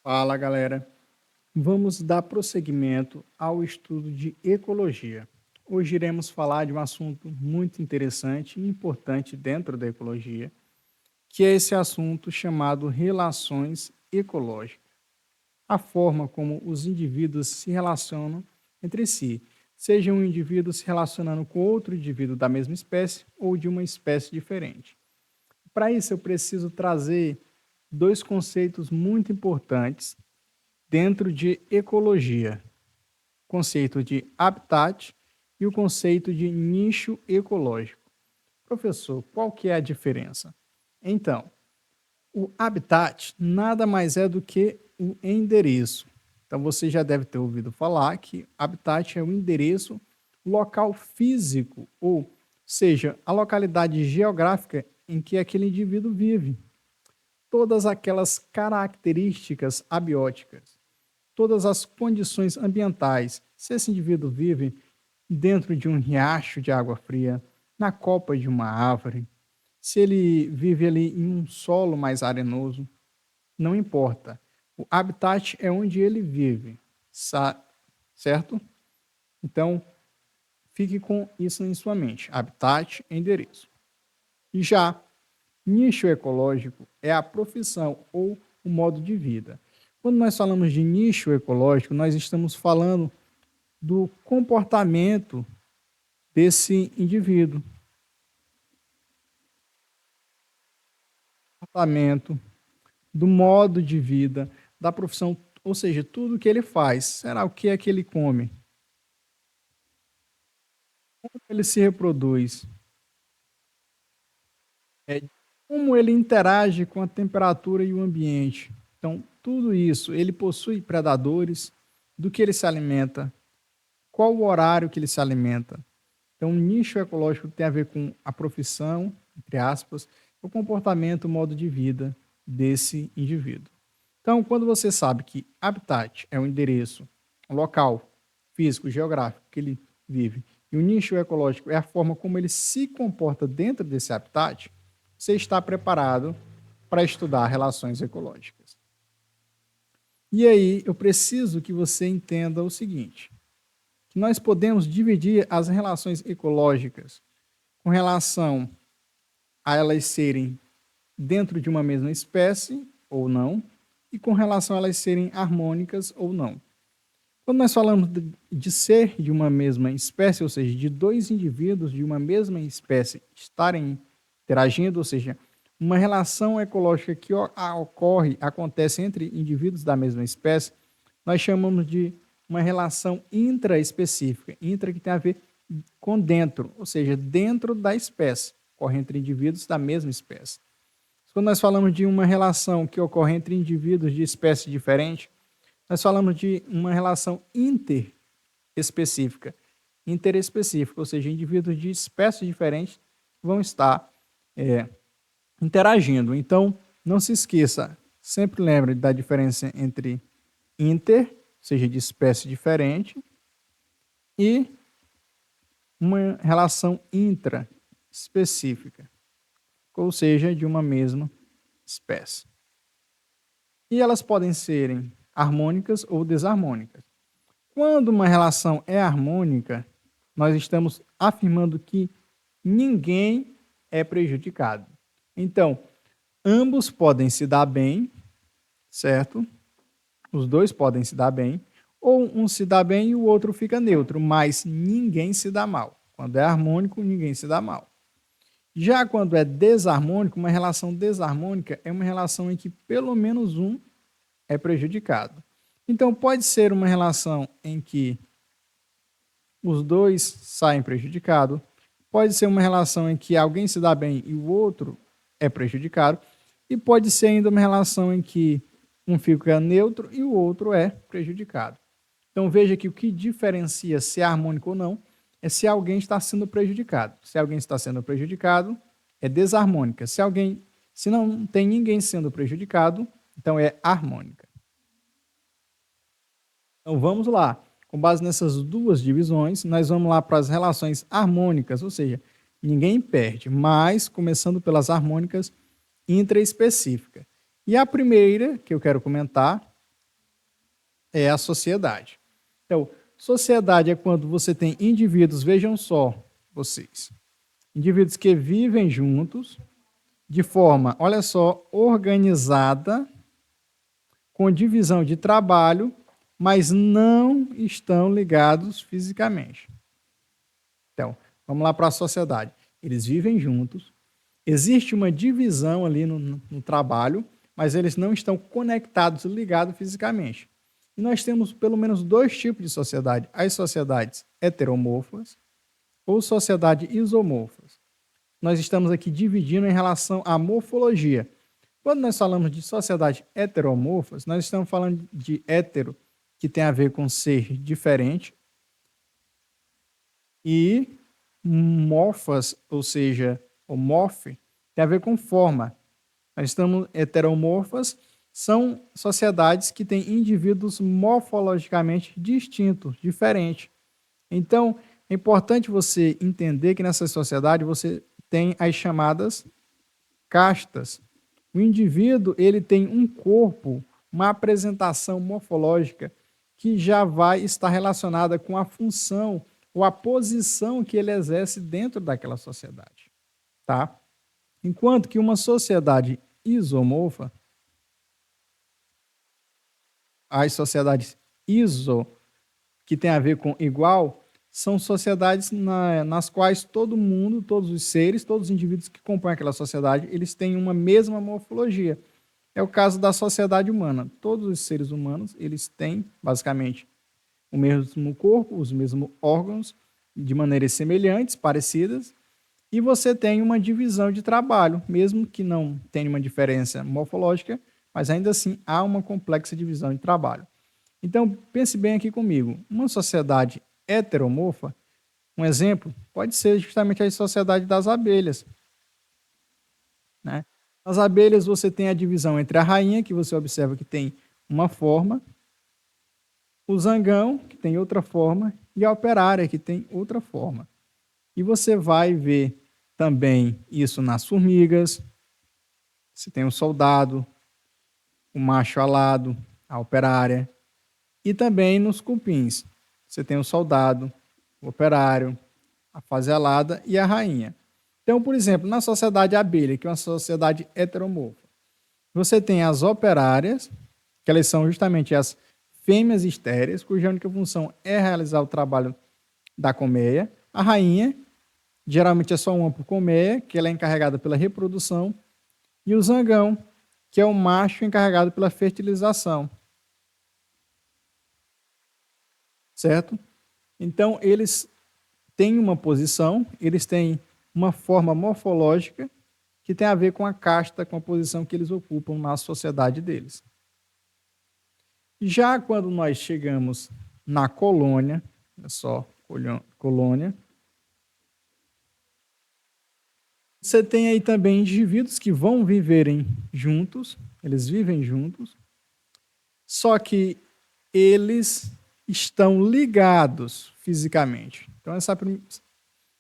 Fala, galera. Vamos dar prosseguimento ao estudo de ecologia. Hoje iremos falar de um assunto muito interessante e importante dentro da ecologia, que é esse assunto chamado relações ecológicas. A forma como os indivíduos se relacionam entre si, seja um indivíduo se relacionando com outro indivíduo da mesma espécie ou de uma espécie diferente. Para isso, eu preciso trazer dois conceitos muito importantes dentro de ecologia: o conceito de habitat e o conceito de nicho ecológico. Professor, qual que é a diferença? Então, o habitat nada mais é do que o endereço. Então, você já deve ter ouvido falar que habitat é o endereço local físico, ou seja, a localidade geográfica em que aquele indivíduo vive. Todas aquelas características abióticas, todas as condições ambientais. Se esse indivíduo vive dentro de um riacho de água fria, na copa de uma árvore, se ele vive ali em um solo mais arenoso, não importa. O habitat é onde ele vive, certo? Então, fique com isso em sua mente. Habitat, endereço. E já nicho ecológico é a profissão ou o modo de vida. Quando nós falamos de nicho ecológico, nós estamos falando do comportamento desse indivíduo. Comportamento, do modo de vida, da profissão, ou seja, tudo que ele faz. Será o que é que ele come? Como ele se reproduz? É, como ele interage com a temperatura e o ambiente? Então, tudo isso, ele possui predadores, do que ele se alimenta, qual o horário que ele se alimenta. Então, o nicho ecológico tem a ver com a profissão, entre aspas, o comportamento, o modo de vida desse indivíduo. Então, quando você sabe que habitat é o endereço, o local físico, geográfico que ele vive, e o nicho ecológico é a forma como ele se comporta dentro desse habitat, você está preparado para estudar relações ecológicas. E aí, eu preciso que você entenda o seguinte: que nós podemos dividir as relações ecológicas com relação a elas serem dentro de uma mesma espécie ou não, e com relação a elas serem harmônicas ou não. Quando nós falamos de ser de uma mesma espécie, ou seja, de dois indivíduos de uma mesma espécie estarem interagindo, ou seja, uma relação ecológica que acontece entre indivíduos da mesma espécie, nós chamamos de uma relação intraespecífica. Intra que tem a ver com dentro, ou seja, dentro da espécie, ocorre entre indivíduos da mesma espécie. Quando nós falamos de uma relação que ocorre entre indivíduos de espécie diferente, nós falamos de uma relação interespecífica. Interespecífica, ou seja, indivíduos de espécies diferentes vão estar interagindo. Então, não se esqueça, sempre lembre da diferença entre inter, ou seja, de espécie diferente, e uma relação intraespecífica, ou seja, de uma mesma espécie. E elas podem serem harmônicas ou desarmônicas. Quando uma relação é harmônica, nós estamos afirmando que ninguém é prejudicado. Então, ambos podem se dar bem, certo? Os dois podem se dar bem, ou um se dá bem e o outro fica neutro, mas ninguém se dá mal. Quando é harmônico, ninguém se dá mal. Já quando é desarmônico, uma relação desarmônica é uma relação em que pelo menos um é prejudicado. Então, pode ser uma relação em que os dois saem prejudicados, pode ser uma relação em que alguém se dá bem e o outro é prejudicado, e pode ser ainda uma relação em que um fica neutro e o outro é prejudicado. Então, veja que o que diferencia se é harmônico ou não é se alguém está sendo prejudicado. Se alguém está sendo prejudicado, é desarmônica. Se não tem ninguém sendo prejudicado, então é harmônica. Então vamos lá. Com base nessas duas divisões, nós vamos lá para as relações harmônicas, ou seja, ninguém perde, mas começando pelas harmônicas intraespecíficas. E a primeira que eu quero comentar é a sociedade. Então, sociedade é quando você tem indivíduos, vejam só vocês, indivíduos que vivem juntos de forma, olha só, organizada, com divisão de trabalho, mas não estão ligados fisicamente. Então, vamos lá para a sociedade. Eles vivem juntos, existe uma divisão ali no trabalho, mas eles não estão conectados, ligados fisicamente. E nós temos pelo menos dois tipos de sociedade: as sociedades heteromorfas ou sociedade isomorfas. Nós estamos aqui dividindo em relação à morfologia. Quando nós falamos de sociedade heteromorfas, nós estamos falando de hétero, que tem a ver com ser diferente, e morfas, ou seja, o morfe, tem a ver com forma. Nós estamos heteromorfas, são sociedades que têm indivíduos morfologicamente distintos, diferentes. Então, é importante você entender que nessa sociedade você tem as chamadas castas. O indivíduo, ele tem um corpo, uma apresentação morfológica que já vai estar relacionada com a função ou a posição que ele exerce dentro daquela sociedade, tá? Enquanto que uma sociedade isomorfa, as sociedades iso, que tem a ver com igual, são sociedades nas quais todo mundo, todos os seres, todos os indivíduos que compõem aquela sociedade, eles têm uma mesma morfologia. É o caso da sociedade humana. Todos os seres humanos, eles têm, basicamente, o mesmo corpo, os mesmos órgãos, de maneiras semelhantes, parecidas, e você tem uma divisão de trabalho, mesmo que não tenha uma diferença morfológica, mas ainda assim há uma complexa divisão de trabalho. Então, pense bem aqui comigo. Uma sociedade heteromorfa, um exemplo, pode ser justamente a sociedade das abelhas, né? Nas abelhas você tem a divisão entre a rainha, que você observa que tem uma forma, o zangão, que tem outra forma, e a operária, que tem outra forma. E você vai ver também isso nas formigas. Você tem o soldado, o macho alado, a operária. E também nos cupins. Você tem o soldado, o operário, a fase alada e a rainha. Então, por exemplo, na sociedade abelha, que é uma sociedade heteromorfa, você tem as operárias, que elas são justamente as fêmeas estéreis, cuja única função é realizar o trabalho da colmeia. A rainha, geralmente é só uma por colmeia, que ela é encarregada pela reprodução. E o zangão, que é o macho encarregado pela fertilização. Certo? Então, eles têm uma posição, eles têm uma forma morfológica que tem a ver com a casta, com a posição que eles ocupam na sociedade deles. Já quando nós chegamos na colônia, olha só, colônia, você tem aí também indivíduos que vão viverem juntos, eles vivem juntos, só que eles estão ligados fisicamente. Então, essa é a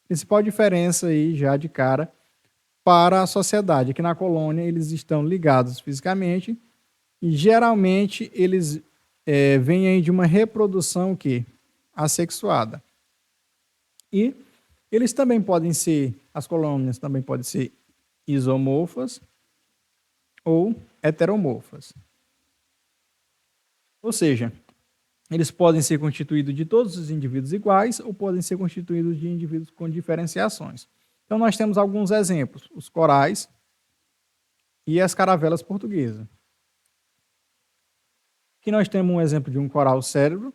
principal diferença aí já de cara para a sociedade, que na colônia eles estão ligados fisicamente e geralmente eles vêm aí de uma reprodução que assexuada. E eles também podem ser, as colônias também podem ser isomorfas ou heteromorfas. Ou seja, eles podem ser constituídos de todos os indivíduos iguais ou podem ser constituídos de indivíduos com diferenciações. Então, nós temos alguns exemplos: os corais e as caravelas portuguesas. Aqui nós temos um exemplo de um coral cérebro,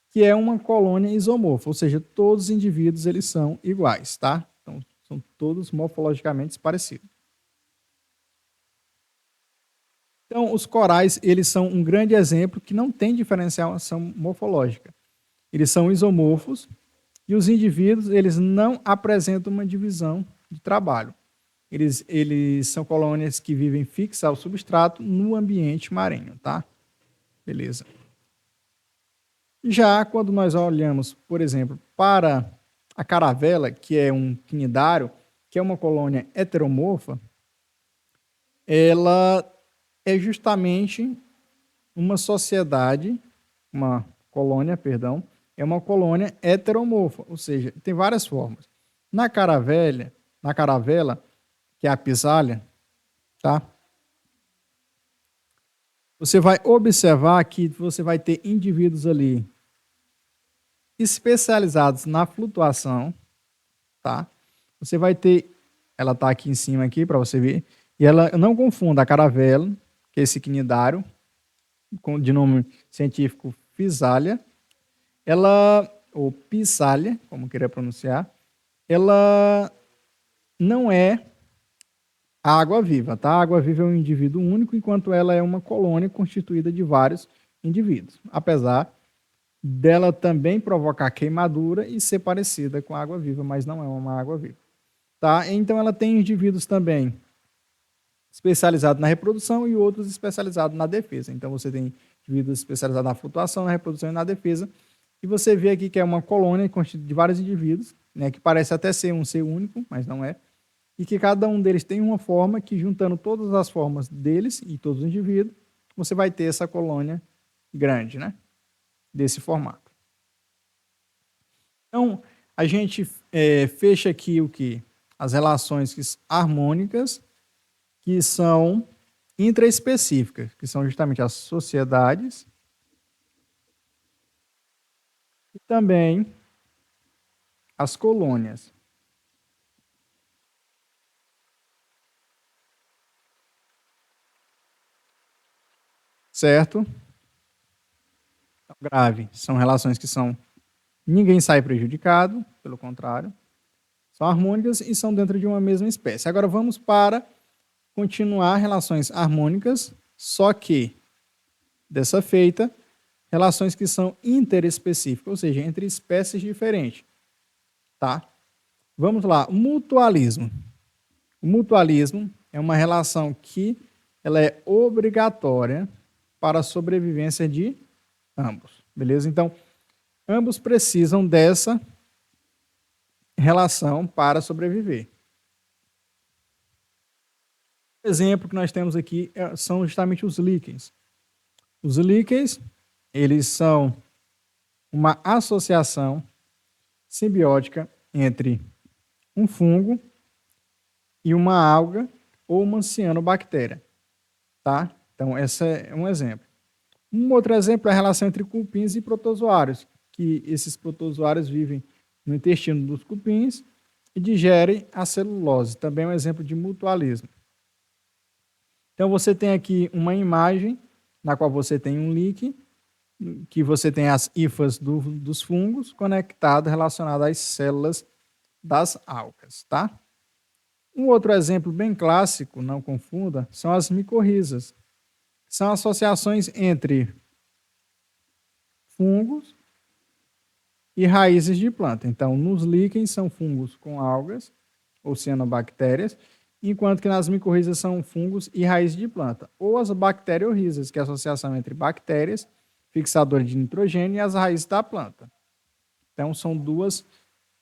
que é uma colônia isomorfa, ou seja, todos os indivíduos eles são iguais, tá? Então, são todos morfologicamente parecidos. Então, os corais, eles são um grande exemplo que não tem diferenciação morfológica. Eles são isomorfos e os indivíduos, eles não apresentam uma divisão de trabalho. Eles são colônias que vivem fixas ao substrato no ambiente marinho, tá? Beleza. Já quando nós olhamos, por exemplo, para a caravela, que é um quinidário, que é uma colônia heteromorfa, ela é justamente uma sociedade uma colônia, perdão, é uma colônia heteromorfa, ou seja, tem várias formas. Na caravela, que é a pisalha, tá? Você vai observar que você vai ter indivíduos ali especializados na flutuação, tá? Você vai ter, ela tá aqui em cima aqui para você ver, e ela não confunda a caravela, que é esse quinidário, de nome científico Physalia, ela, ou Pisalia, como queira pronunciar, ela não é a água-viva, tá? A água-viva é um indivíduo único, enquanto ela é uma colônia constituída de vários indivíduos, apesar dela também provocar queimadura e ser parecida com a água-viva, mas não é uma água-viva, tá? Então ela tem indivíduos também especializados na reprodução e outros especializados na defesa. Então você tem indivíduos especializados na flutuação, na reprodução e na defesa. E você vê aqui que é uma colônia constituída de vários indivíduos, né, que parece até ser um ser único, mas não é. E que cada um deles tem uma forma que, juntando todas as formas deles e todos os indivíduos, você vai ter essa colônia grande, né? Desse formato. Então, a gente fecha aqui o que? As relações harmônicas, que são intraespecíficas, que são justamente as sociedades e também as colônias. Certo? Então, grave. São relações que são... Ninguém sai prejudicado, pelo contrário. São harmônicas e são dentro de uma mesma espécie. Agora vamos para continuar relações harmônicas, só que, dessa feita, relações que são interespecíficas, ou seja, entre espécies diferentes. Tá? Vamos lá, mutualismo. O mutualismo é uma relação que ela é obrigatória para a sobrevivência de ambos, beleza? Então, ambos precisam dessa relação para sobreviver. O exemplo que nós temos aqui são justamente os líquens. Os líquens, eles são uma associação simbiótica entre um fungo e uma alga ou uma cianobactéria, tá? Então, esse é um exemplo. Um outro exemplo é a relação entre cupins e protozoários, que esses protozoários vivem no intestino dos cupins e digerem a celulose. Também é um exemplo de mutualismo. Então, você tem aqui uma imagem na qual você tem um líquen, que você tem as hifas dos fungos conectadas, relacionadas às células das algas, tá? Um outro exemplo bem clássico, não confunda, são as micorrizas. São associações entre fungos e raízes de planta. Então, nos líquens são fungos com algas, ou cianobactérias, enquanto que nas micorrizas são fungos e raízes de planta. Ou as bacteriorrizas, que é a associação entre bactérias, fixadores de nitrogênio, e as raízes da planta. Então, são duas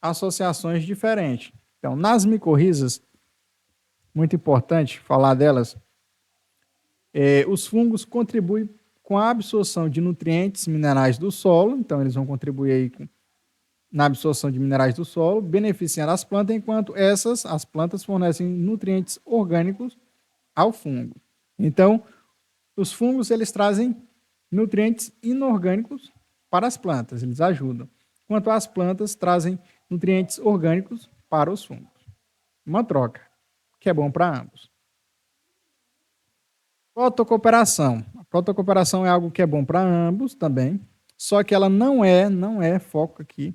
associações diferentes. Então, nas micorrizas, muito importante falar delas, os fungos contribuem com a absorção de nutrientes minerais do solo, então eles vão contribuir aí na absorção de minerais do solo, beneficiando as plantas, enquanto as plantas fornecem nutrientes orgânicos ao fungo. Então, os fungos eles trazem nutrientes inorgânicos para as plantas, eles ajudam, enquanto as plantas trazem nutrientes orgânicos para os fungos. Uma troca, que é bom para ambos. Protocooperação. A protocooperação é algo que é bom para ambos também, só que ela não é foco aqui,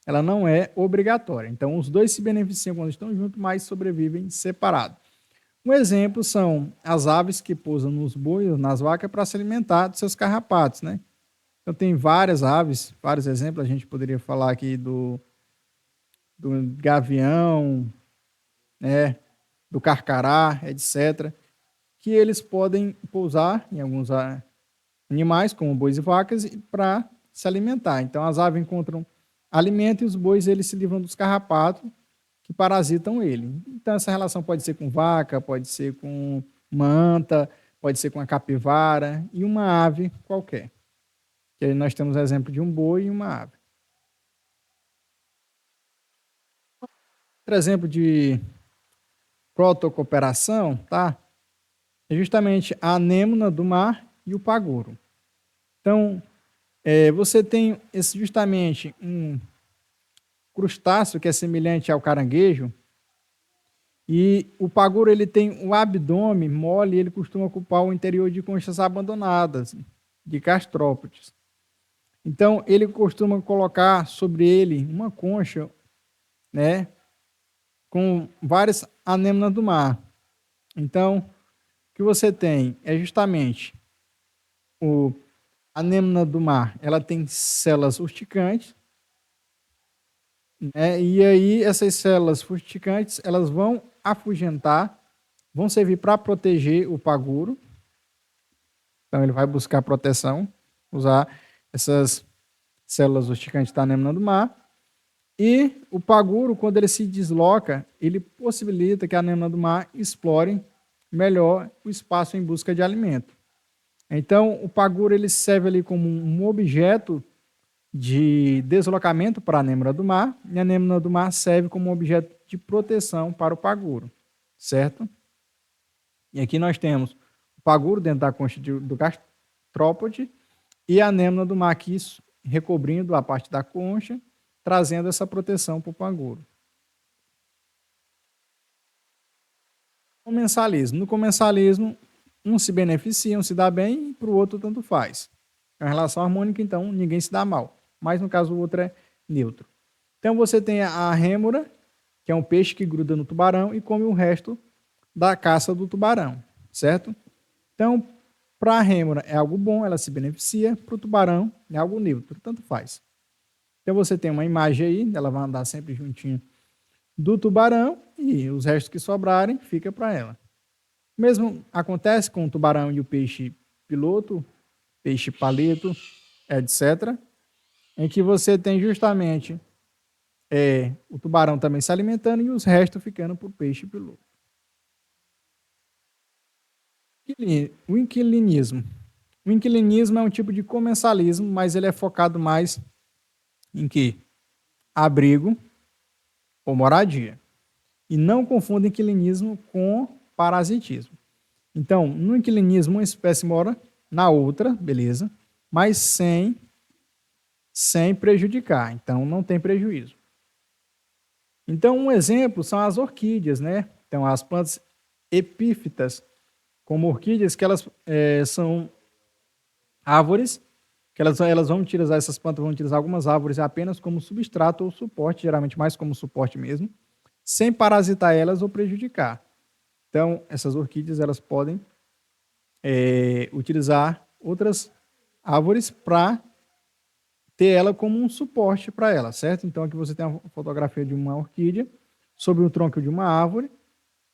ela não é obrigatória. Então, os dois se beneficiam quando estão juntos, mas sobrevivem separados. Um exemplo são as aves que pousam nos bois, nas vacas, para se alimentar dos seus carrapatos, né? Então, tem várias aves, vários exemplos. A gente poderia falar aqui do gavião, né? Do carcará, etc., que eles podem pousar em alguns animais, como bois e vacas, para se alimentar. Então, as aves encontram alimento e os bois eles se livram dos carrapatos que parasitam ele. Então, essa relação pode ser com vaca, pode ser com uma anta, pode ser com a capivara e uma ave qualquer, Que aí nós temos exemplo de um boi e uma ave. Outro exemplo de protocooperação, tá? É justamente a anêmona do mar e o paguro. Então, você tem justamente um crustáceo que é semelhante ao caranguejo, e o paguro ele tem o abdômen mole e ele costuma ocupar o interior de conchas abandonadas, de gastrópodes. Então, ele costuma colocar sobre ele uma concha, né, com várias anêmonas do mar. Então, o que você tem é justamente a anêmona do mar, ela tem células urticantes, né, e aí essas células urticantes, elas vão afugentar, vão servir para proteger o paguro. Então, ele vai buscar proteção, usar essas células urticantes da anêmona do mar. E o paguro, quando ele se desloca, ele possibilita que a anêmona do mar explore melhor o espaço em busca de alimento. Então, o paguro ele serve ali como um objeto de deslocamento para a anêmona do mar, e a anêmona do mar serve como um objeto de proteção para o paguro, certo? E aqui nós temos o paguro dentro da concha do gastrópode e a anêmona do mar aqui recobrindo a parte da concha, trazendo essa proteção para o paguro. Comensalismo. No comensalismo, um se beneficia, um se dá bem, e para o outro tanto faz. É uma relação harmônica, então ninguém se dá mal. Mas no caso o outro é neutro. Então você tem a rêmora, que é um peixe que gruda no tubarão e come o resto da caça do tubarão, certo? Então, para a rêmora é algo bom, ela se beneficia, para o tubarão é algo neutro, tanto faz. Então você tem uma imagem aí, ela vai andar sempre juntinho do tubarão e os restos que sobrarem fica para ela. O mesmo acontece com o tubarão e o peixe piloto, peixe palito, etc., em que você tem justamente o tubarão também se alimentando e os restos ficando para o peixe piloto. O inquilinismo. O inquilinismo é um tipo de comensalismo, mas ele é focado mais em que? Abrigo ou moradia. E não confunda inquilinismo com parasitismo. Então, no inquilinismo, uma espécie mora na outra, beleza, mas sem prejudicar. Então, não tem prejuízo. Então, um exemplo são as orquídeas, né? Então, as plantas epífitas, como orquídeas, que elas são árvores, que elas vão utilizar, essas plantas vão utilizar algumas árvores apenas como substrato ou suporte, geralmente mais como suporte mesmo, sem parasitar elas ou prejudicar. Então, essas orquídeas elas podem utilizar outras árvores para ter ela como um suporte para ela, certo? Então, aqui você tem a fotografia de uma orquídea sobre o tronco de uma árvore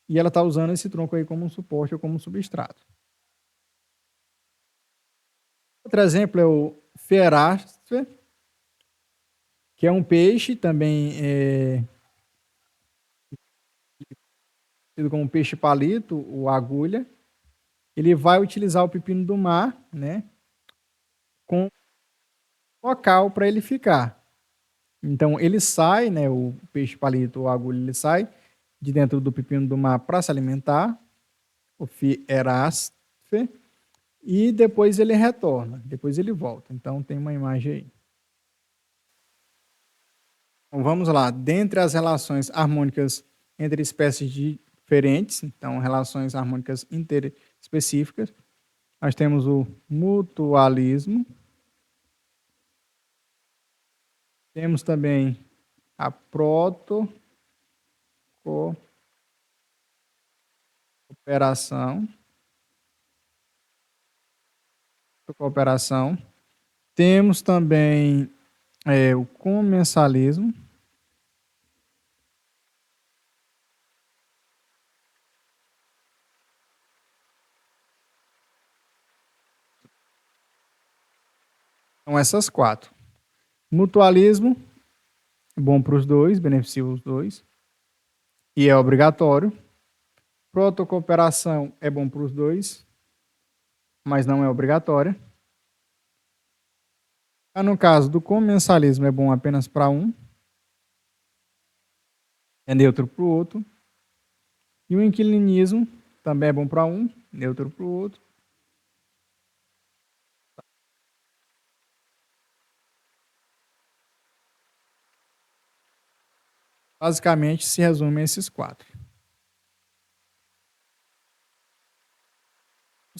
e ela está usando esse tronco aí como um suporte ou como um substrato. Outro exemplo é o Phaearastes, que é um peixe também tido como peixe palito, o agulha. Ele vai utilizar o pepino do mar, né, com local para ele ficar. Então ele sai, né, o peixe palito, o agulha, ele sai de dentro do pepino do mar para se alimentar, o Phaearastes, e depois ele retorna, depois ele volta. Então tem uma imagem aí. Então vamos lá, dentre as relações harmônicas entre espécies diferentes, então relações harmônicas interespecíficas, nós temos o mutualismo, temos também a protocooperação, temos também o comensalismo, são essas quatro. Mutualismo é bom para os dois, beneficia os dois e é obrigatório. Protocooperação é bom para os dois, mas não é obrigatória. No caso do comensalismo, é bom apenas para um, é neutro para o outro. E o inquilinismo também é bom para um, neutro para o outro. Basicamente, se resume a esses quatro.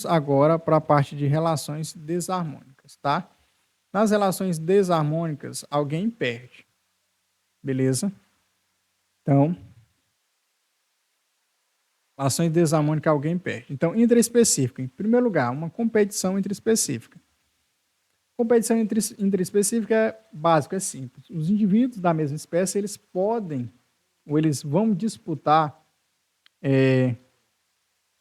Agora para a parte de relações desarmônicas, tá? Nas relações desarmônicas, alguém perde. Beleza? Então, relações desarmônicas, alguém perde. Então, intraespecífica. Em primeiro lugar, uma competição intraespecífica. Competição intraespecífica é básico, é simples. Os indivíduos da mesma espécie, eles podem, ou eles vão disputar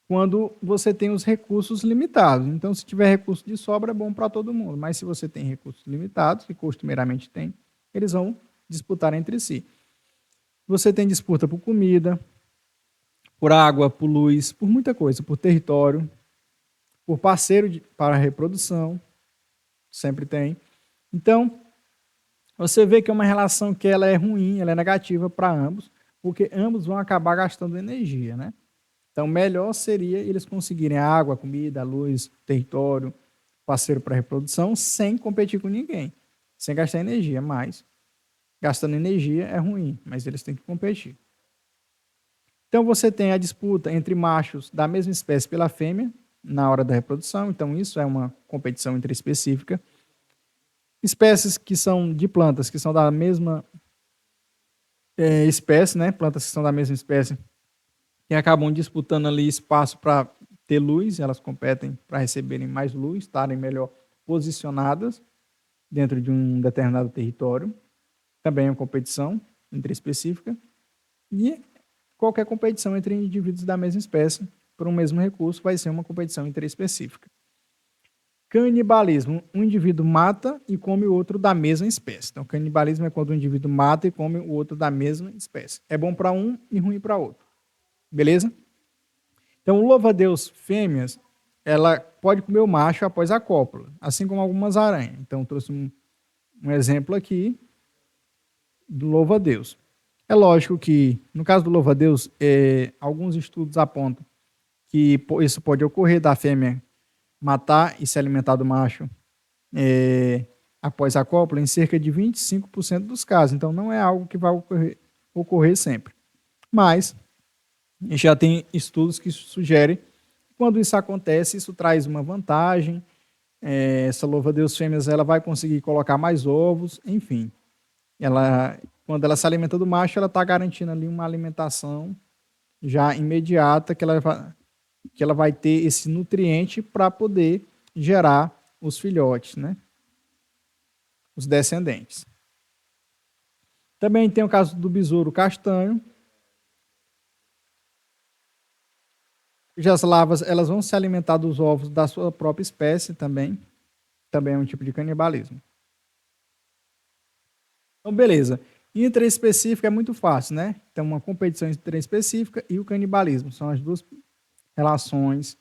quando você tem os recursos limitados. Então, se tiver recurso de sobra, é bom para todo mundo. Mas se você tem recursos limitados, que costumeiramente tem, eles vão disputar entre si. Você tem disputa por comida, por água, por luz, por muita coisa, por território, por parceiro para a reprodução, sempre tem. Então, você vê que é uma relação que ela é ruim, ela é negativa para ambos, porque ambos vão acabar gastando energia, né? Então, melhor seria eles conseguirem água, comida, luz, território, parceiro para reprodução, sem competir com ninguém, sem gastar energia. Mas, gastando energia é ruim, mas eles têm que competir. Então, você tem a disputa entre machos da mesma espécie pela fêmea na hora da reprodução. Então, isso é uma competição interespecífica. Espécies que são de plantas que são da mesma espécie, né? Plantas que são da mesma espécie que acabam disputando ali espaço para ter luz, elas competem para receberem mais luz, estarem melhor posicionadas dentro de um determinado território. Também é uma competição interespecífica. E qualquer competição entre indivíduos da mesma espécie por um mesmo recurso vai ser uma competição interespecífica. Canibalismo. Um indivíduo mata e come o outro da mesma espécie. Então, canibalismo é quando um indivíduo mata e come o outro da mesma espécie. É bom para um e ruim para outro. Beleza? Então, o louva-a-Deus fêmeas, ela pode comer o macho após a cópula, assim como algumas aranhas. Então, trouxe um exemplo aqui do louva-a-Deus. É lógico que, no caso do louva-a-Deus, alguns estudos apontam que isso pode ocorrer da fêmea matar e se alimentar do macho após a cópula em cerca de 25% dos casos. Então, não é algo que vai ocorrer sempre. Mas já tem estudos que sugerem que quando isso acontece, isso traz uma vantagem. Essa louva-a-Deus fêmeas ela vai conseguir colocar mais ovos, enfim. Quando ela se alimenta do macho, ela está garantindo ali uma alimentação já imediata que ela vai ter esse nutriente para poder gerar os filhotes, né? Os descendentes. Também tem o caso do besouro castanho. As larvas elas vão se alimentar dos ovos da sua própria espécie também. Também é um tipo de canibalismo. Então, beleza. Intraespecífica é muito fácil, né? Então, uma competição intraespecífica e o canibalismo são as duas relações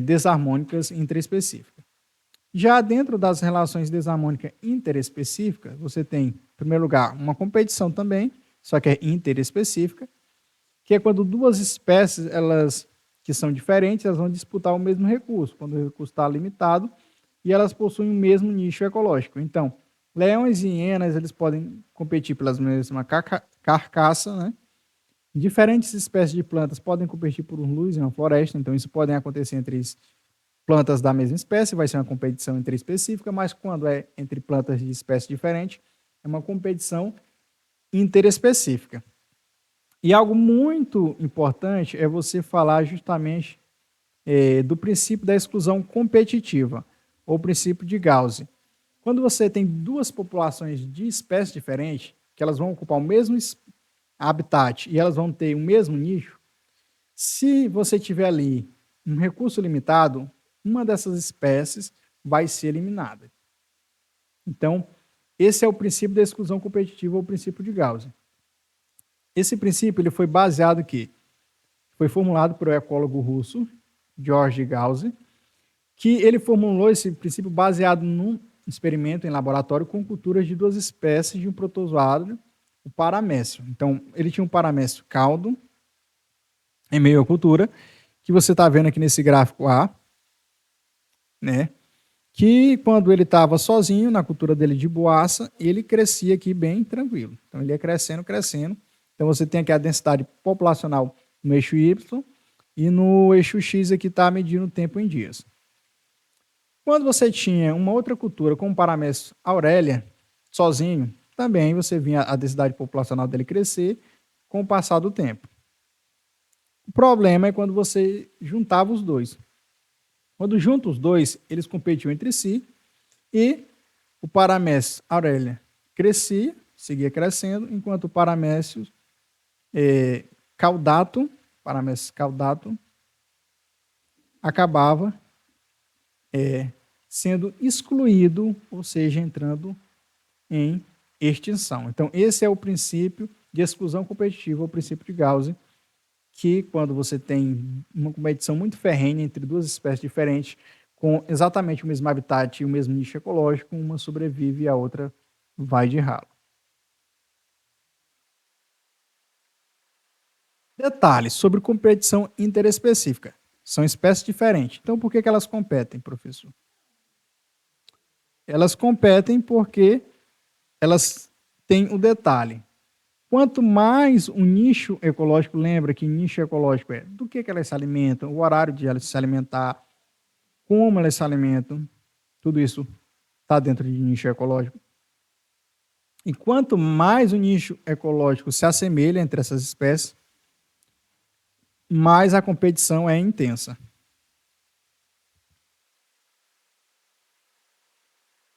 desarmônicas intraespecíficas. Já dentro das relações desarmônicas interespecíficas, você tem, em primeiro lugar, uma competição também, só que é interespecífica, que é quando duas espécies elas que são diferentes, elas vão disputar o mesmo recurso, quando o recurso está limitado, e elas possuem o mesmo nicho ecológico. Então, leões e hienas, eles podem competir pelas mesmas carcaças, né? Diferentes espécies de plantas podem competir por luz em uma floresta, então isso pode acontecer entre plantas da mesma espécie, vai ser uma competição interespecífica, mas quando é entre plantas de espécie diferente, é uma competição interespecífica. E algo muito importante é você falar justamente do princípio da exclusão competitiva, ou princípio de Gauss. Quando você tem duas populações de espécies diferentes, que elas vão ocupar o mesmo habitat e elas vão ter o mesmo nicho, se você tiver ali um recurso limitado, uma dessas espécies vai ser eliminada. Então, esse é o princípio da exclusão competitiva, ou princípio de Gauss. Esse princípio ele foi baseado aqui, foi formulado por o ecólogo russo George Gauss, que ele formulou esse princípio baseado experimento em laboratório com culturas de duas espécies de um protozoário, o paramécio. Então, ele tinha um paramécio caldo em meio à cultura, que você está vendo aqui nesse gráfico A, né? Que quando ele estava sozinho, na cultura dele de boaça, ele crescia aqui bem tranquilo. Então, ele ia crescendo, crescendo. Então, você tem aqui a densidade populacional no eixo Y e no eixo X aqui está medindo o tempo em dias. Quando você tinha uma outra cultura com o paramécio Aurélia, sozinho, também você vinha a densidade populacional dele crescer com o passar do tempo. O problema é quando você juntava os dois. Quando junta os dois, eles competiam entre si e o paramécio Aurélia crescia, seguia crescendo, enquanto o paramécio caudato acabava sendo excluído, ou seja, entrando em extinção. Então, esse é o princípio de exclusão competitiva, o princípio de Gauss, que quando você tem uma competição muito ferrenha entre duas espécies diferentes, com exatamente o mesmo habitat e o mesmo nicho ecológico, uma sobrevive e a outra vai de ralo. Detalhes sobre competição interespecífica. São espécies diferentes. Então, por que elas competem, professor? Elas competem porque elas têm o detalhe. Quanto mais um nicho ecológico, lembra que nicho ecológico é do que elas se alimentam, o horário de elas se alimentar, como elas se alimentam, tudo isso está dentro de nicho ecológico. E quanto mais o nicho ecológico se assemelha entre essas espécies, mais a competição é intensa.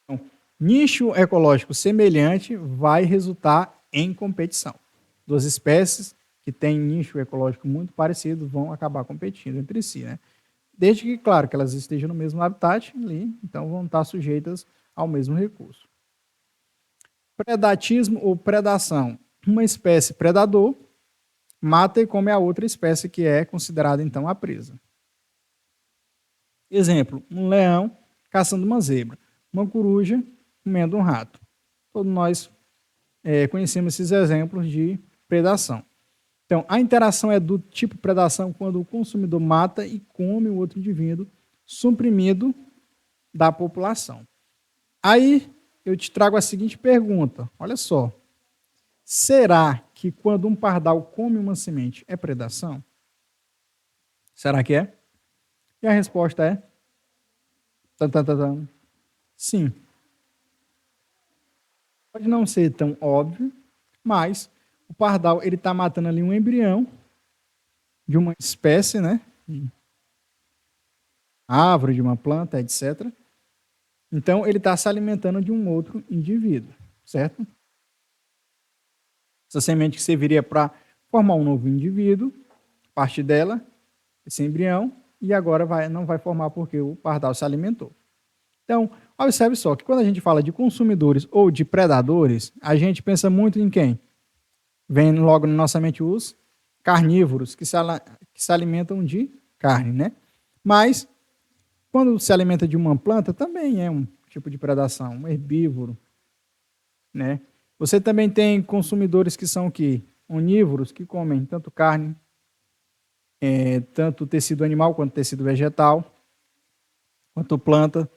Então, nicho ecológico semelhante vai resultar em competição. Duas espécies que têm nicho ecológico muito parecido vão acabar competindo entre si, né? Desde que, claro, que elas estejam no mesmo habitat ali, então vão estar sujeitas ao mesmo recurso. Predatismo ou predação. Uma espécie predador mata e come a outra espécie que é considerada, então, a presa. Exemplo, um leão caçando uma zebra, uma coruja comendo um rato. Todos nós conhecemos esses exemplos de predação. Então, a interação é do tipo predação quando o consumidor mata e come o outro indivíduo, suprimido da população. Aí, eu te trago a seguinte pergunta, olha só. Será que quando um pardal come uma semente é predação? Será que é? E a resposta é? Sim. Pode não ser tão óbvio, mas o pardal ele está matando ali um embrião de uma espécie, né? De árvore, de uma planta, etc. Então, ele está se alimentando de um outro indivíduo, certo? Essa semente que serviria para formar um novo indivíduo, parte dela, esse embrião, e agora não vai formar porque o pardal se alimentou. Então, observe só que quando a gente fala de consumidores ou de predadores, a gente pensa muito em quem? Vem logo na nossa mente os carnívoros, que se alimentam de carne, né? Mas, quando se alimenta de uma planta, também é um tipo de predação, um herbívoro, né? Você também tem consumidores que são o quê? Onívoros, que comem tanto carne, tanto tecido animal quanto tecido vegetal, quanto plantas,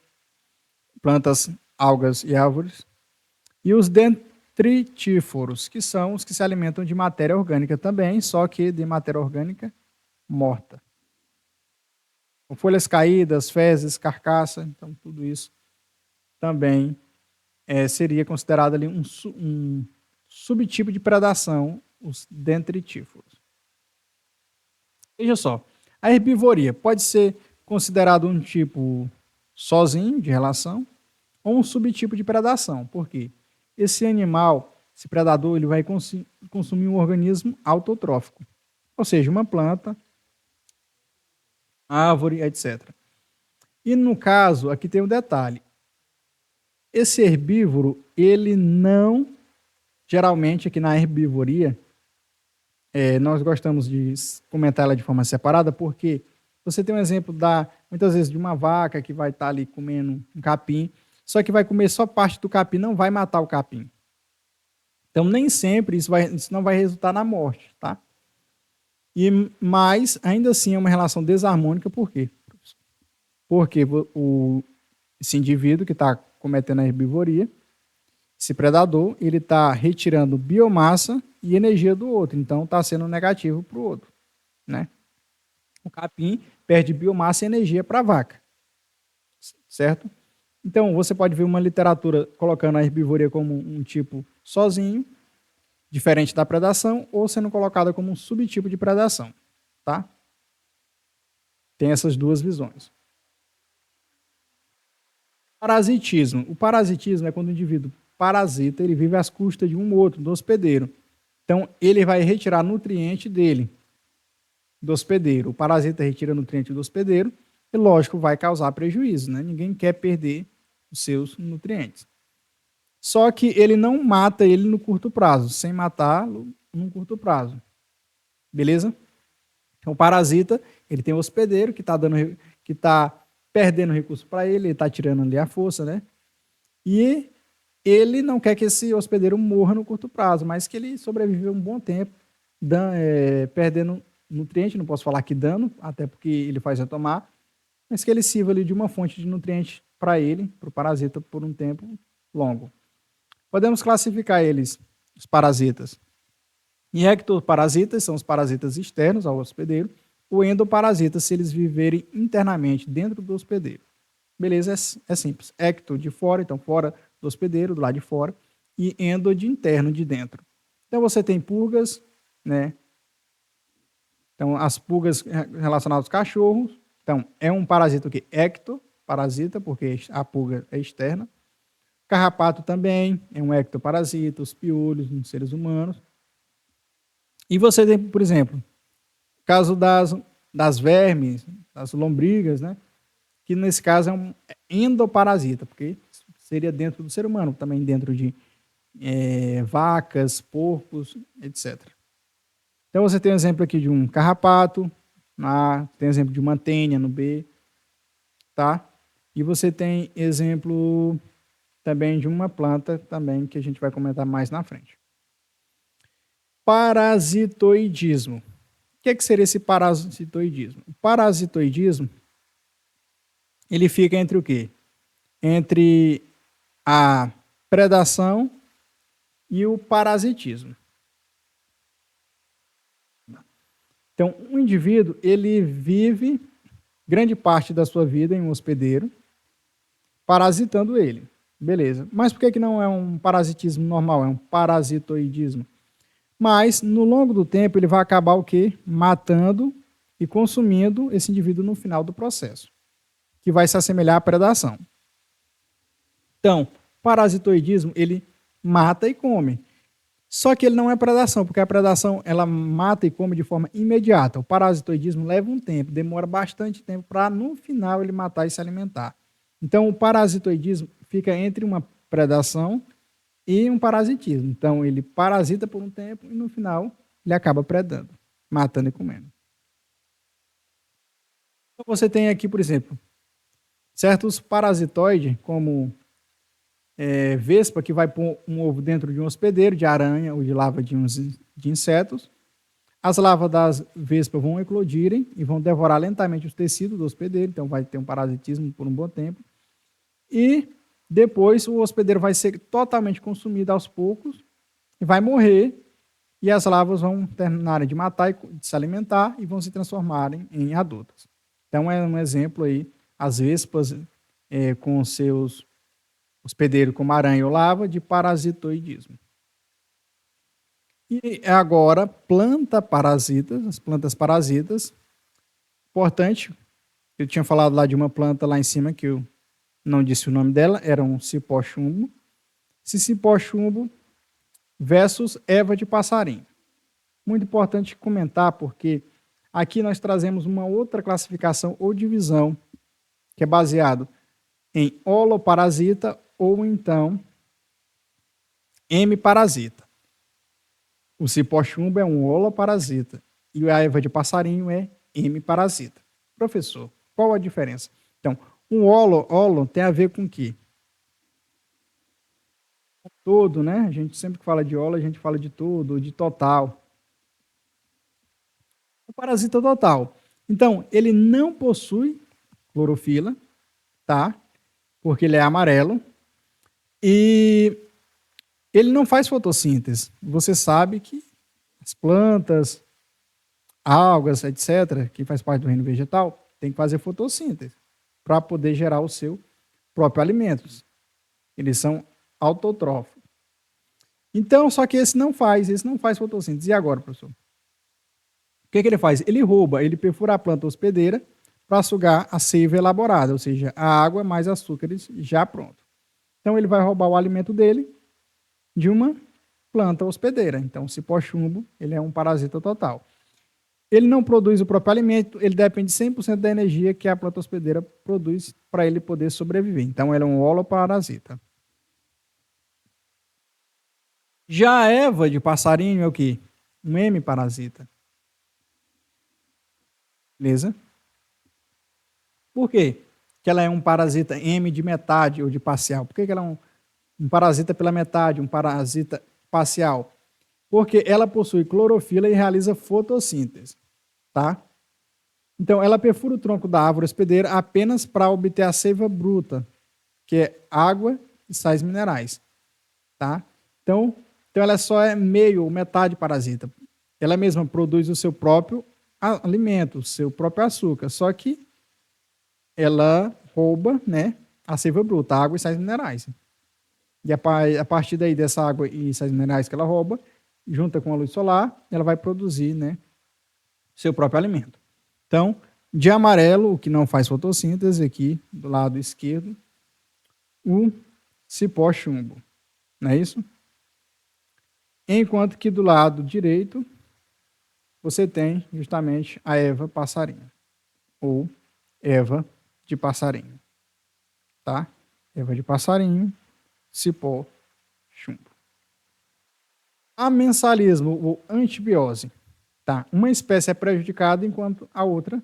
algas e árvores. E os detritívoros, que são os que se alimentam de matéria orgânica também, só que de matéria orgânica morta. Com folhas caídas, fezes, carcaça, então tudo isso também seria considerado ali um subtipo de predação, os detritívoros. Veja só, a herbivoria pode ser considerado um tipo sozinho de relação ou um subtipo de predação. Por quê? Esse animal, esse predador, ele vai consumir um organismo autotrófico, ou seja, uma planta, árvore, etc. E no caso, aqui tem um detalhe. Esse herbívoro, ele não, geralmente aqui na herbivoria, nós gostamos de comentar ela de forma separada, porque você tem um exemplo muitas vezes de uma vaca que vai estar ali comendo um capim, só que vai comer só parte do capim, não vai matar o capim. Então, nem sempre isso não vai resultar na morte, tá? Mas, ainda assim, é uma relação desarmônica, por quê? Porque esse indivíduo que está cometendo a herbivoria, esse predador, ele está retirando biomassa e energia do outro, então está sendo negativo para o outro, né? O capim perde biomassa e energia para a vaca, certo? Então, você pode ver uma literatura colocando a herbivoria como um tipo sozinho, diferente da predação, ou sendo colocada como um subtipo de predação, tá? Tem essas duas visões. Parasitismo. O parasitismo é quando o indivíduo parasita, ele vive às custas de um outro, do hospedeiro. Então, ele vai retirar nutriente dele, do hospedeiro. O parasita retira nutriente do hospedeiro e, lógico, vai causar prejuízo, né? Ninguém quer perder os seus nutrientes. Só que ele não mata ele no curto prazo, sem matá-lo no curto prazo. Beleza? Então, o parasita, ele tem o hospedeiro que está perdendo recurso para ele está tirando ali a força, né? E ele não quer que esse hospedeiro morra no curto prazo, mas que ele sobreviva um bom tempo, perdendo nutriente, não posso falar que dano, até porque ele faz retomar, mas que ele sirva ali de uma fonte de nutriente para ele, para o parasita, por um tempo longo. Podemos classificar eles, os parasitas, em ectoparasitas, são os parasitas externos ao hospedeiro, ou endoparasitas, se eles viverem internamente dentro do hospedeiro. Beleza? É simples. Ecto de fora, então fora do hospedeiro, do lado de fora, e endo de interno, de dentro. Então você tem pulgas, né? Então as pulgas relacionadas aos cachorros, então é um parasita que ectoparasita, porque a pulga é externa. Carrapato também é um ectoparasita, os piolhos nos seres humanos. E você tem, por exemplo, o caso das vermes, das lombrigas, né? Que nesse caso é um endoparasita, porque seria dentro do ser humano, também dentro de vacas, porcos, etc. Então você tem um exemplo aqui de um carrapato, tem exemplo de uma tênia no B, tá? E você tem exemplo também de uma planta também que a gente vai comentar mais na frente. Parasitoidismo. O que seria esse parasitoidismo? O parasitoidismo, ele fica entre o quê? Entre a predação e o parasitismo. Então, um indivíduo, ele vive grande parte da sua vida em um hospedeiro, parasitando ele. Beleza. Mas por que não é um parasitismo normal? É um parasitoidismo. Mas, no longo do tempo, ele vai acabar o quê? Matando e consumindo esse indivíduo no final do processo, que vai se assemelhar à predação. Então, parasitoidismo, ele mata e come. Só que ele não é predação, porque a predação, ela mata e come de forma imediata. O parasitoidismo leva um tempo, demora bastante tempo para, no final, ele matar e se alimentar. Então, o parasitoidismo fica entre uma predação e um parasitismo. Então, ele parasita por um tempo e, no final, ele acaba predando, matando e comendo. Então, você tem aqui, por exemplo, certos parasitoides, como vespa, que vai pôr um ovo dentro de um hospedeiro de aranha ou de larva de insetos. As larvas das vespas vão eclodirem e vão devorar lentamente os tecidos do hospedeiro, então vai ter um parasitismo por um bom tempo. E depois o hospedeiro vai ser totalmente consumido aos poucos e vai morrer, e as larvas vão terminarem de matar e de se alimentar e vão se transformarem em adultas. Então é um exemplo aí, as vespas com seus hospedeiros como aranha ou larva de parasitoidismo. E agora, as plantas parasitas. Importante, eu tinha falado lá de uma planta lá em cima que eu não disse o nome dela, era um cipó-chumbo. Esse cipó-chumbo versus erva de passarinho. Muito importante comentar, porque aqui nós trazemos uma outra classificação ou divisão, que é baseado em holoparasita ou então hemiparasita. O cipó-chumbo é um holoparasita e a erva de passarinho é hemiparasita. Professor, qual a diferença? Então, um holo tem a ver com o quê? todo, né? A gente sempre que fala de holo, a gente fala de todo, de total. O parasita total. Então, ele não possui clorofila, tá? Porque ele é amarelo. E ele não faz fotossíntese. Você sabe que as plantas, algas, etc., que faz parte do reino vegetal, tem que fazer fotossíntese para poder gerar o seu próprio alimento. Eles são autotróficos. Então, só que esse não faz fotossíntese. E agora, professor? O que ele faz? Ele rouba, ele perfura a planta hospedeira para sugar a seiva elaborada, ou seja, a água mais açúcares já pronto. Então, ele vai roubar o alimento dele de uma planta hospedeira. Então, o cipó-chumbo, ele é um parasita total. Ele não produz o próprio alimento, ele depende 100% da energia que a planta hospedeira produz para ele poder sobreviver. Então, ele é um holoparasita. Já a Eva de passarinho é o quê? Um hemiparasita. Beleza? Por quê? Que ela é um parasita M de metade ou de parcial. Por que ela é um parasita pela metade, um parasita parcial? Porque ela possui clorofila e realiza fotossíntese, tá? Então, ela perfura o tronco da árvore hospedeira apenas para obter a seiva bruta, que é água e sais minerais, tá? Então ela só é meio ou metade parasita. Ela mesma produz o seu próprio alimento, o seu próprio açúcar, só que ela rouba, né, a seiva bruta, água e sais minerais. E a partir daí dessa água e sais minerais que ela rouba, junta com a luz solar, ela vai produzir, né, seu próprio alimento. Então, de amarelo, o que não faz fotossíntese, aqui do lado esquerdo, o cipó-chumbo, não é isso? Enquanto que do lado direito, você tem justamente a Eva passarinho, ou Eva de passarinho, tá? Eva de passarinho, cipó-chumbo. Amensalismo ou antibiose, tá? Uma espécie é prejudicada enquanto a outra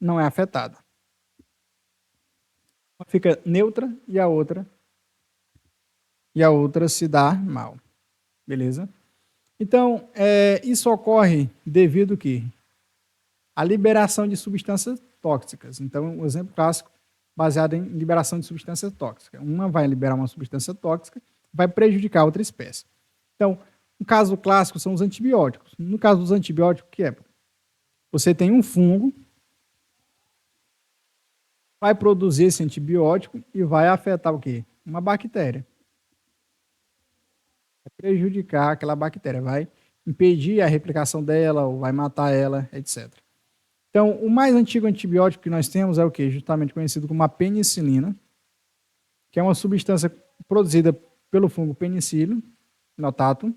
não é afetada. Uma fica neutra e a outra se dá mal, beleza? Então, isso ocorre devido a quê? A liberação de substâncias tóxicas. Então, um exemplo clássico baseado em liberação de substâncias tóxicas. Uma vai liberar uma substância tóxica, vai prejudicar outra espécie. Então, um caso clássico são os antibióticos. No caso dos antibióticos, o que é? Você tem um fungo, vai produzir esse antibiótico e vai afetar o quê? Uma bactéria. Vai prejudicar aquela bactéria, vai impedir a replicação dela, ou vai matar ela, etc. Então, o mais antigo antibiótico que nós temos é o quê? Justamente conhecido como a penicilina, que é uma substância produzida pelo fungo Penicillium notatum,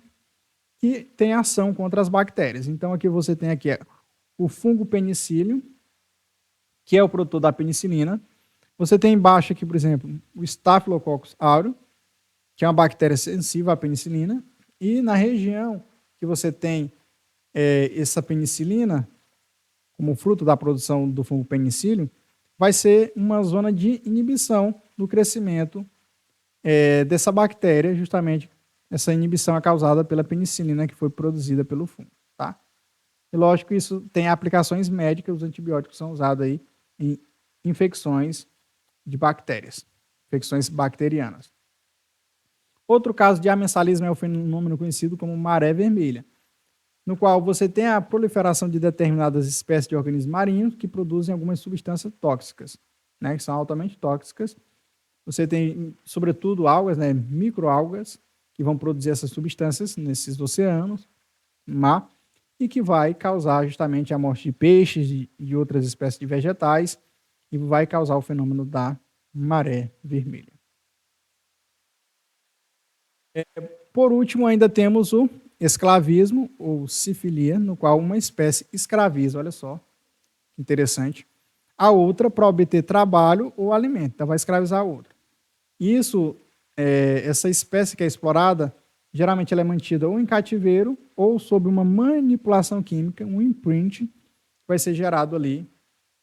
que tem ação contra as bactérias. Então, aqui você tem aqui o fungo Penicillium, que é o produtor da penicilina. Você tem embaixo aqui, por exemplo, o Staphylococcus aureus, que é uma bactéria sensível à penicilina. E na região que você tem essa penicilina, como fruto da produção do fungo Penicillium, vai ser uma zona de inibição do crescimento dessa bactéria, justamente essa inibição é causada pela penicilina que foi produzida pelo fungo, tá? E lógico, isso tem aplicações médicas, os antibióticos são usados aí em infecções de bactérias, infecções bacterianas. Outro caso de amensalismo é o fenômeno conhecido como maré vermelha, no qual você tem a proliferação de determinadas espécies de organismos marinhos que produzem algumas substâncias tóxicas, né, que são altamente tóxicas. Você tem, sobretudo, algas, né, microalgas, que vão produzir essas substâncias nesses oceanos, mar, e que vai causar justamente a morte de peixes e outras espécies de vegetais, e vai causar o fenômeno da maré vermelha. Por último, ainda temos o escravismo, ou sifilia, no qual uma espécie escraviza, olha só, interessante, a outra para obter trabalho ou alimento, então vai escravizar a outra. Isso, essa espécie que é explorada, geralmente ela é mantida ou em cativeiro ou sob uma manipulação química, um imprint, que vai ser gerado ali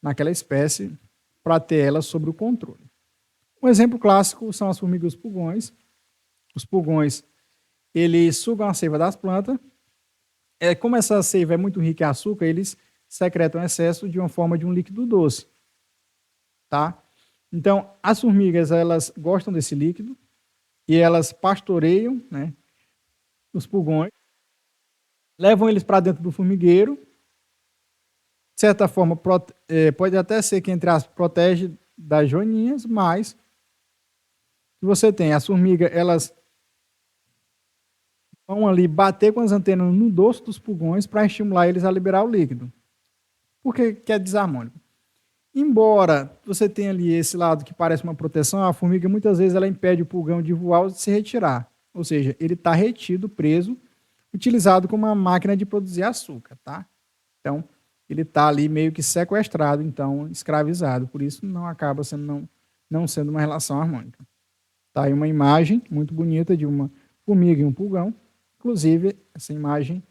naquela espécie para ter ela sob o controle. Um exemplo clássico são as formigas pulgões, Os pulgões, eles sugam a seiva das plantas. Como essa seiva é muito rica em açúcar, eles secretam excesso de uma forma de um líquido doce, tá? Então, as formigas, elas gostam desse líquido e elas pastoreiam, né, os pulgões, levam eles para dentro do formigueiro. De certa forma, pode até ser que, entre aspas, protege das joaninhas, mas você tem as formigas, elas vão ali bater com as antenas no dorso dos pulgões para estimular eles a liberar o líquido. Por que é desarmônico? Embora você tenha ali esse lado que parece uma proteção, a formiga muitas vezes ela impede o pulgão de voar ou de se retirar. Ou seja, ele está retido, preso, utilizado como uma máquina de produzir açúcar, tá? Então, ele está ali meio que sequestrado, então escravizado. Por isso, não acaba sendo, não sendo uma relação harmônica. Tá aí uma imagem muito bonita de uma formiga e um pulgão. Inclusive, essa imagem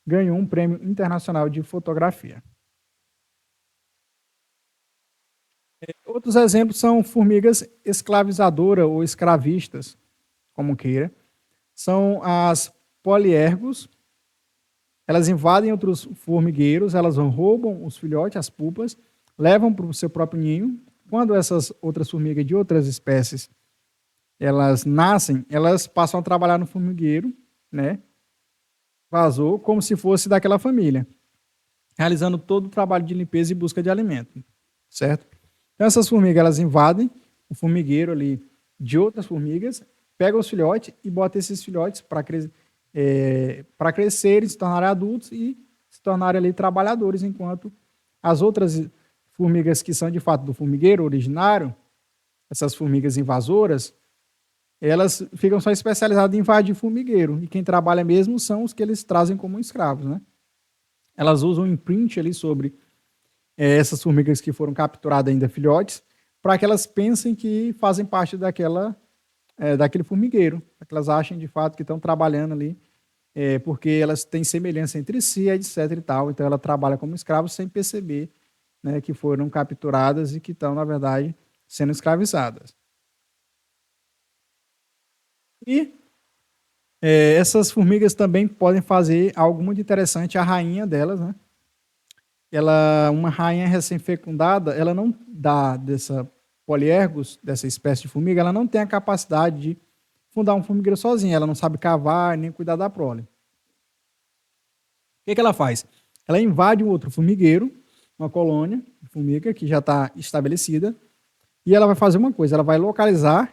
ganhou um prêmio internacional de fotografia. Outros exemplos são formigas escravizadoras ou escravistas, como queira. São as poliérgos. Elas invadem outros formigueiros, elas roubam os filhotes, as pupas, levam para o seu próprio ninho. Quando essas outras formigas de outras espécies elas nascem, elas passam a trabalhar no formigueiro, né? Vazou, como se fosse daquela família, realizando todo o trabalho de limpeza e busca de alimento, certo? Então, essas formigas, elas invadem o formigueiro ali de outras formigas, pegam os filhotes e botam esses filhotes para crescerem, se tornarem adultos e se tornarem ali trabalhadores, enquanto as outras formigas que são de fato do formigueiro originário, essas formigas invasoras, elas ficam só especializadas em invadir formigueiro, e quem trabalha mesmo são os que eles trazem como escravos, né? Elas usam um imprint ali sobre essas formigas que foram capturadas ainda filhotes, para que elas pensem que fazem parte daquele formigueiro, para que elas achem de fato que estão trabalhando ali, porque elas têm semelhança entre si, etc e tal. Então ela trabalha como escravo sem perceber, né, que foram capturadas e que estão, na verdade, sendo escravizadas. E essas formigas também podem fazer algo muito interessante, a rainha delas, né? Uma rainha recém-fecundada, ela não dá dessa poliérgos, dessa espécie de formiga, ela não tem a capacidade de fundar um formigueiro sozinha, ela não sabe cavar nem cuidar da prole. O que ela faz? Ela invade um outro formigueiro, uma colônia de formiga que já está estabelecida, e ela vai fazer uma coisa, ela vai localizar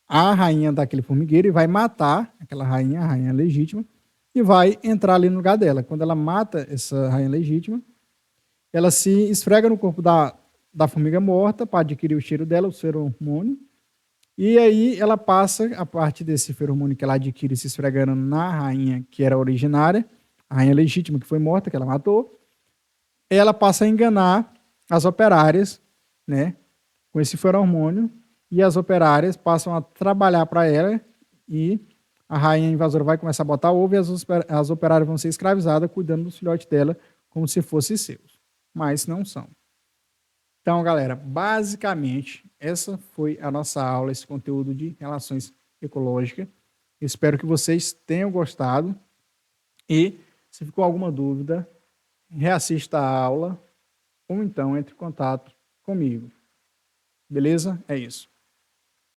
a rainha daquele formigueiro e vai matar aquela rainha, a rainha legítima, e vai entrar ali no lugar dela. Quando ela mata essa rainha legítima, ela se esfrega no corpo da formiga morta para adquirir o cheiro dela, o feromônio, e aí ela passa, a partir desse feromônio que ela adquire se esfregando na rainha que era originária, a rainha legítima que foi morta, que ela matou, ela passa a enganar as operárias, né, com esse feromônio, e as operárias passam a trabalhar para ela, e a rainha invasora vai começar a botar ovo, e as operárias vão ser escravizadas, cuidando dos filhotes dela como se fossem seus, mas não são. Então, galera, basicamente, essa foi a nossa aula, esse conteúdo de relações ecológicas. Espero que vocês tenham gostado, e se ficou alguma dúvida, reassista a aula, ou então entre em contato comigo. Beleza? É isso.